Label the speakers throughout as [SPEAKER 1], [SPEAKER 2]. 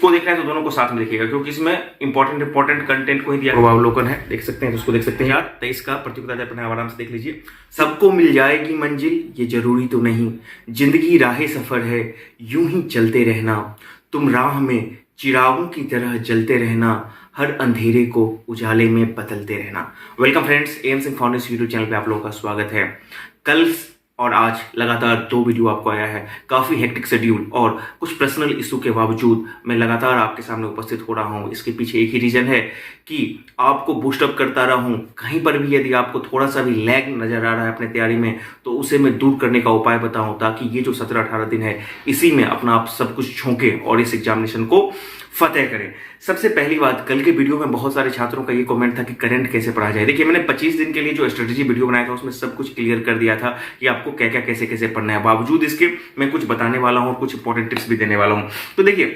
[SPEAKER 1] को देख रहे हैं तो दोनों को साथ में देखिएगा, क्योंकि इसमें इंपॉर्टेंट कंटेंट को ही दिया अवलोकन है, देख सकते हैं, तो उसको देख सकते हैं यार। 23 का प्रतियोगिता दर्पण है, आराम से देख लीजिए। सबको मिल जाएगी मंजिल, ये जरूरी तो नहीं, जिंदगी राह सफर है, यूं ही चलते रहना, तुम राह में चिरागों की तरह जलते रहना, हर अंधेरे को उजाले में बदलते रहना। Welcome friends, M Singh foundation YouTube channel पे आप लोगों का स्वागत है। कल और आज लगातार 2 वीडियो आपको आया है। काफ़ी हेक्टिक शेड्यूल और कुछ पर्सनल इशू के बावजूद मैं लगातार आपके सामने उपस्थित हो रहा हूं। इसके पीछे एक ही रीज़न है कि आपको बूस्टअप करता रहूं। कहीं पर भी यदि आपको थोड़ा सा भी लैग नज़र आ रहा है अपने तैयारी में, तो उसे मैं दूर करने का उपाय बताऊं, ताकि ये जो 17-18 दिन है इसी में अपना आप सब कुछ झोंके और इस एग्जामिनेशन को फतेह करें। सबसे पहली बात, कल के वीडियो में बहुत सारे छात्रों का ये कमेंट था कि करंट कैसे पढ़ा जाए। देखिए, मैंने 25 दिन के लिए जो स्ट्रेटेजी वीडियो बनाया था उसमें सब कुछ क्लियर कर दिया था कि आपको क्या क्या कैसे कैसे पढ़ना है। बावजूद इसके मैं कुछ बताने वाला हूं और कुछ इंपॉर्टेंट टिप्स भी देने वाला हूं। तो देखिए,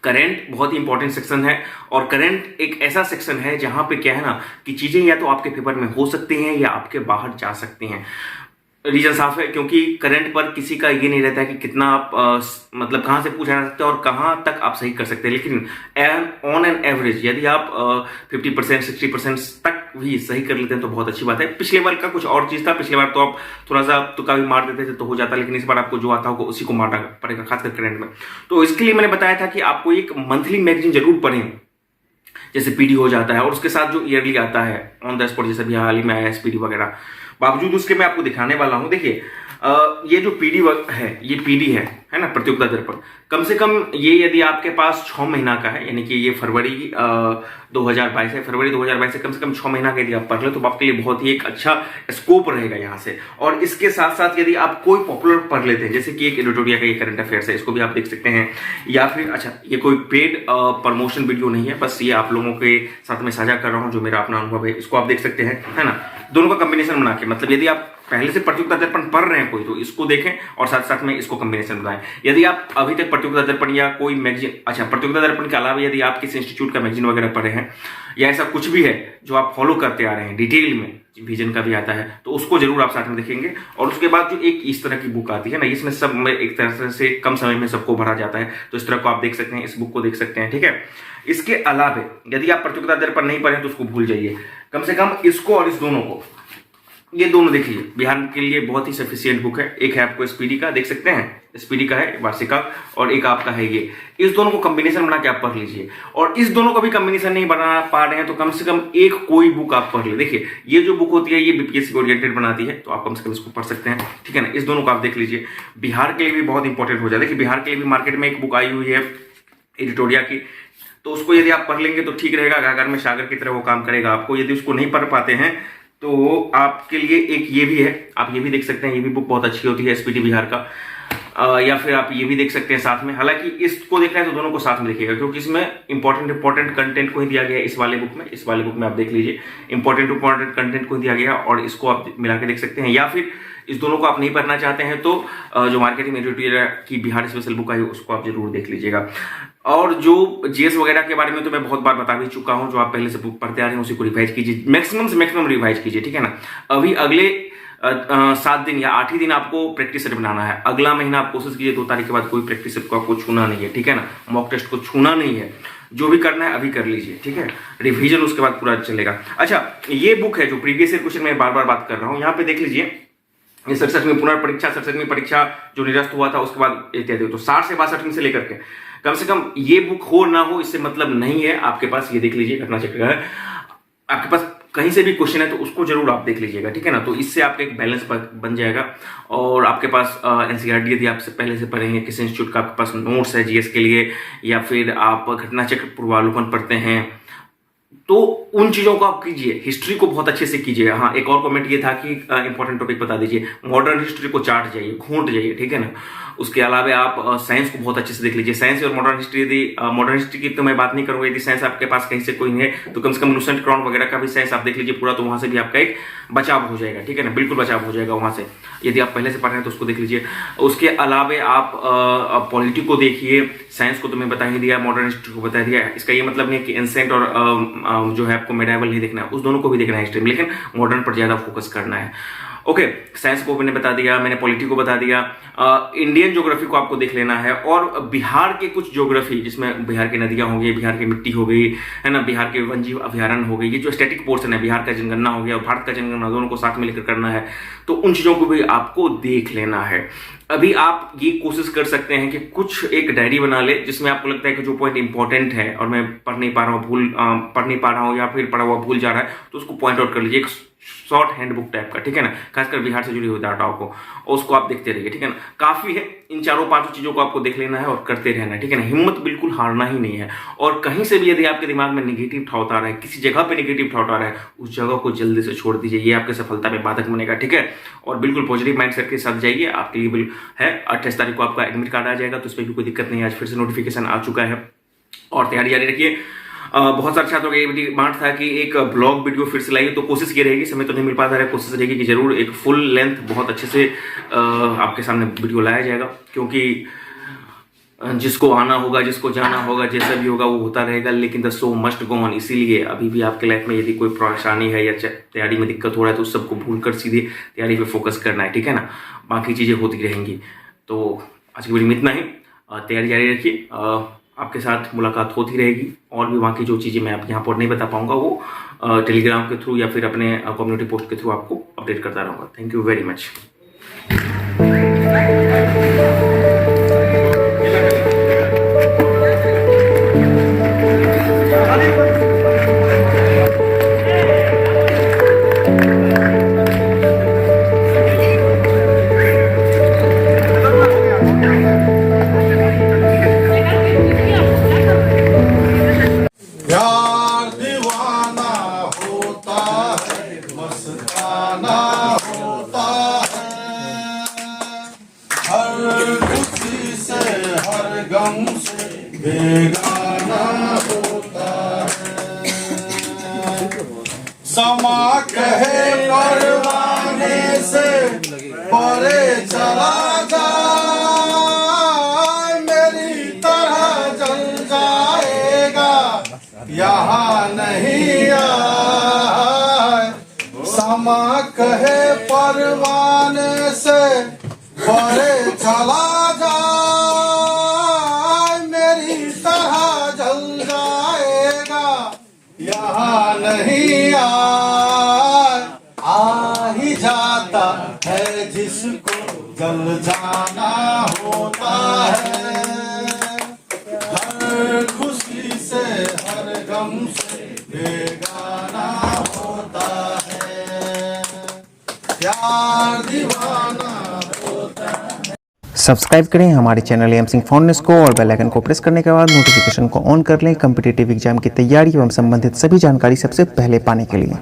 [SPEAKER 1] करंट बहुत ही इंपॉर्टेंट सेक्शन है और करंट एक ऐसा सेक्शन है जहां पे क्या है ना कि चीजें या तो आपके फेवर में हो सकती हैं या आपके बाहर जा सकती हैं। रीजन साफ है, क्योंकि करंट पर किसी का ये नहीं रहता है कि कितना आप मतलब कहां से पूछा जा सकते हैं और कहां तक आप सही कर सकते हैं। लेकिन ऑन एन एवरेज यदि आप 50% 60% तक भी सही कर लेते हैं तो बहुत अच्छी बात है। पिछले बार का कुछ और चीज था, पिछले बार तो आप थोड़ा सा तुक्का भी मार देते थे तो हो जाता, लेकिन इस बार आपको जो आता होगा उसी को मारना पड़ेगा, खासकर करंट में। तो इसके लिए मैंने बताया था कि आपको एक मंथली मैगजीन जरूर पढ़ें, जैसे पीडी हो जाता है, और उसके साथ जो ईयरली आता है ऑन द स्पॉट, जैसे भी हाल ही में आया एसपीडी वगैरह। बावजूद उसके मैं आपको दिखाने वाला हूं। देखिए, ये जो पीडी है, ये पीडी है ना, प्रतियोगिता दर्पण। कम से कम ये यदि आपके पास 6 महीना का है, यानी कि ये फरवरी 2022 है, फरवरी 2022 से कम 6 महीना का यदि आप पढ़ ले तो आपके लिए बहुत ही एक अच्छा स्कोप रहेगा यहाँ से। और इसके साथ साथ यदि आप कोई पॉपुलर पढ़ लेते हैं, जैसे कि एक एडिटोरिया का ये करंट अफेयर्स है, इसको भी आप देख सकते हैं। या फिर अच्छा, ये कोई पेड प्रमोशन वीडियो नहीं है, बस ये आप लोगों के साथ में साझा कर रहा हूँ जो मेरा अपना अनुभव है, इसको आप देख सकते हैं, है ना। दोनों का कॉम्बिनेशन बना के, मतलब यदि आप पहले से प्रतियोगिता दर्पण पढ़ रहे हैं कोई, तो इसको देखें और साथ साथ में इसको कॉम्बिनेशन बनाएं। यदि आप अभी तक प्रतियोगिता दर्पण या कोई मैगजीन, अच्छा प्रतियोगिता दर्पण के अलावा यदि आप किसी इंस्टीट्यूट का मैगजीन वगैरह पढ़े हैं या ऐसा कुछ भी है जो आप फॉलो करते आ रहे हैं डिटेल में, विजन का भी आता है, तो उसको जरूर आप साथ में देखेंगे। और उसके बाद जो एक इस तरह की बुक आती है ना, इसमें सब में एक तरह से कम समय में सबको भरा जाता है, तो इस तरह को आप देख सकते हैं, इस बुक को देख सकते हैं, ठीक है। इसके अलावा यदि आप प्रतियोगिता दर्पण नहीं पढ़े तो उसको भूल जाइए, कम से कम इसको और इस दोनों को, ये दोनों देख लीजिए। बिहार के लिए बहुत ही सफिशियंट बुक है। एक है आपको एसपीडी का, देख सकते हैं, एसपीडी का है वार्षिका, और एक आपका है ये। इस दोनों को कॉम्बिनेशन बना के आप पढ़ लीजिए। और इस दोनों को भी कॉम्बिनेशन नहीं बना पा रहे हैं तो कम से कम एक कोई बुक आप पढ़ ले। देखिए, ये जो बुक होती है ये बीपीएससी ओरिएंटेड बनाती है, तो आप कम से कम इसको पढ़ सकते हैं, ठीक है ना। इस दोनों को आप देख लीजिए, बिहार के लिए भी बहुत इंपॉर्टेंट हो जाए। देखिए, बिहार के लिए भी मार्केट में एक बुक आई हुई है एडिटोरिया की, तो उसको यदि आप पढ़ लेंगे तो ठीक रहेगा, गागर में सागर की तरह वो काम करेगा आपको। यदि उसको नहीं पढ़ पाते हैं तो आपके लिए एक ये भी है, आप ये भी देख सकते हैं, ये भी बुक बहुत अच्छी होती है एसपीडी बिहार का। या फिर आप ये भी देख सकते हैं साथ में। हालांकि इसको देख रहे हैं तो दोनों को साथ में देखिएगा, क्योंकि इसमें इंपॉर्टेंट कंटेंट को ही दिया गया है इस वाले बुक में। इस वाले बुक में आप देख लीजिए, इंपॉर्टेंट कंटेंट को ही दिया गया और इसको आप मिला के देख सकते हैं। या फिर इस दोनों को आप नहीं पढ़ना चाहते हैं तो जो मार्केटिंग एडिटोरियल की बिहार स्पेशल बुक आई उसको आप जरूर देख लीजिएगा। और जो जीएस वगैरह के बारे में तो मैं बहुत बार बता भी चुका हूं, जो आप पहले से बुक पढ़ते आ रहे हैं उसी को रिवाइज कीजिए, मैक्सिमम से मैक्सिमम रिवाइज कीजिए, ठीक है ना। अभी अगले 7 दिन या 8 ही दिन आपको प्रैक्टिस सेट बनाना है। अगला महीना आप कोशिश कीजिए 2 तारीख के बाद कोई प्रैक्टिस सेट को आपको छूना नहीं है, ठीक है ना। मॉक टेस्ट को छूना नहीं है, जो भी करना है अभी कर लीजिए, ठीक है। रिवीजन उसके बाद पूरा चलेगा। अच्छा, ये बुक है जो प्रीवियस ईयर क्वेश्चन में बार बार बात कर रहा हूँ, यहाँ पे देख लीजिए। ये 67वीं पुनर्परीक्षा, 67वीं परीक्षा जो निरस्त हुआ था उसके बाद इत्यादि, तो 60 से 62वीं से लेकर के कम से कम ये बुक हो ना हो इससे मतलब नहीं है आपके पास। ये देख लीजिए, घटना चक्र है, आपके पास कहीं से भी क्वेश्चन है तो उसको जरूर आप देख लीजिएगा, ठीक है ना। तो इससे आपका एक बैलेंस बन जाएगा। और आपके पास एनसीईआरटी यदि आप पहले से पढ़ेंगे, किसी इंस्टीट्यूट का आपके पास नोट्स है जीएस के लिए, या फिर आप घटना चक्र पूर्वावलोकन पढ़ते हैं, तो उन चीजों को आप कीजिए। हिस्ट्री को बहुत अच्छे से कीजिए। हाँ, एक और कमेंट ये था कि इंपॉर्टेंट टॉपिक बता दीजिए, मॉडर्न हिस्ट्री को चाट जाइए, घोंट जाइए, ठीक है ना। उसके अलावा आप साइंस को बहुत अच्छे से देख लीजिए। साइंस और मॉडर्न हिस्ट्री, यदि मॉडर्न हिस्ट्री की तो मैं बात नहीं करूंगा, यदि साइंस आपके पास कहीं से कोई नहीं है तो कम से कम लूसेंट क्राउन वगैरह का भी साइंस आप देख लीजिए पूरा, तो वहां से भी आपका एक बचाव हो जाएगा, ठीक है ना, बिल्कुल बचाव हो जाएगा वहां से। यदि आप पहले से पढ़ रहे हैं तो उसको देख लीजिए। उसके अलावा आप पॉलिटी को देखिए, साइंस को तो मैं बता ही दिया, मॉडर्न हिस्ट्री को बता दिया। इसका ये मतलब नहीं कि एंसेंट और जो है आपको मेडाइवल नहीं देखना है, उस दोनों को भी देखना है हिस्ट्री में, लेकिन मॉडर्न पर ज्यादा फोकस करना है। ओके, साइंस को मैंने बता दिया, मैंने पॉलिटी को बता दिया, इंडियन ज्योग्राफी को आपको देख लेना है, और बिहार के कुछ ज्योग्राफी जिसमें बिहार की नदियां हो गई, बिहार की मिट्टी हो गई, है ना, बिहार के वन्यजीव अभ्यारण्य हो गई, ये जो स्टैटिक पोर्शन है, बिहार का जनगणना हो गया और भारत का जनगणना, दोनों को साथ में लेकर करना है, तो उन चीजों को भी आपको देख लेना है। अभी आप ये कोशिश कर सकते हैं कि कुछ एक डायरी बना ले जिसमें आपको लगता है कि जो पॉइंट इंपॉर्टेंट है और मैं पढ़ नहीं पा रहा हूँ या फिर पढ़ा हुआ भूल जा रहा है, तो उसको पॉइंट आउट कर लीजिए, एक शॉर्ट हैंडबुक टाइप का, ठीक है ना, खासकर बिहार से जुड़ी हुई डाटाओं को, और उसको आप देखते रहिए, ठीक है ना। काफी है, इन चारों पांचों चीजों को आपको देख लेना है और करते रहना है, ठीक है ना। हिम्मत बिल्कुल हारना ही नहीं है, और कहीं से भी यदि आपके दिमाग में नेगेटिव थॉट आ रहा है, किसी जगह पे नेगेटिव थॉट आ रहा है, उस जगह को जल्दी से छोड़ दीजिए, ये आपके सफलता में बाधक बनेगा, ठीक है। और बिल्कुल पॉजिटिव माइंडसेट के साथ जाइए, आपके लिए बिल्कुल है। 28 तारीख को आपका एडमिट कार्ड आ जाएगा, तो उस पर भी कोई दिक्कत नहीं है, आज फिर से नोटिफिकेशन आ चुका है, और तैयारी जारी रखिए। बहुत सारे छात्रों का ये डिमांड था कि एक ब्लॉग वीडियो फिर से लाइए, तो कोशिश ये रहेगी, समय तो नहीं मिल पाता है, कोशिश रहेगी कि जरूर एक फुल लेंथ बहुत अच्छे से आपके सामने वीडियो लाया जाएगा, क्योंकि जिसको आना होगा, जिसको जाना होगा, जैसा भी होगा वो होता रहेगा, लेकिन the show must go on. इसीलिए अभी भी आपके लाइफ में यदि कोई परेशानी है या तैयारी में दिक्कत हो रहा है, तो उस सबको भूल कर सीधे तैयारी पे फोकस करना है, ठीक है ना, बाकी चीजें होती रहेंगी। तो आज की वीडियो में इतना ही, तैयारी जारी रखिए, आपके साथ मुलाकात होती रहेगी, और भी बाकी जो चीज़ें मैं आप यहाँ पर नहीं बता पाऊंगा वो टेलीग्राम के थ्रू या फिर अपने कम्युनिटी पोस्ट के थ्रू आपको अपडेट करता रहूँगा। Thank you very much.
[SPEAKER 2] बेगाना होता है, समा कहे परवाने से परे चला जाए, मेरी तरह जल जाएगा यहाँ नहीं आए। समा कहे परवाने से परे चला जाए, यहाँ नहीं आ ही जाता है जिसको जल जाना होता है, हर खुशी से हर गम से बेगाना होता है, प्यार दीवाना होता है।
[SPEAKER 3] सब्सक्राइब करें हमारे चैनल एम सिंह फाउंडेशन को और बेल आइकन को प्रेस करने के बाद नोटिफिकेशन को ऑन कर लें कॉम्पिटिटिव एग्जाम की तैयारी एवं संबंधित सभी जानकारी सबसे पहले पाने के लिए।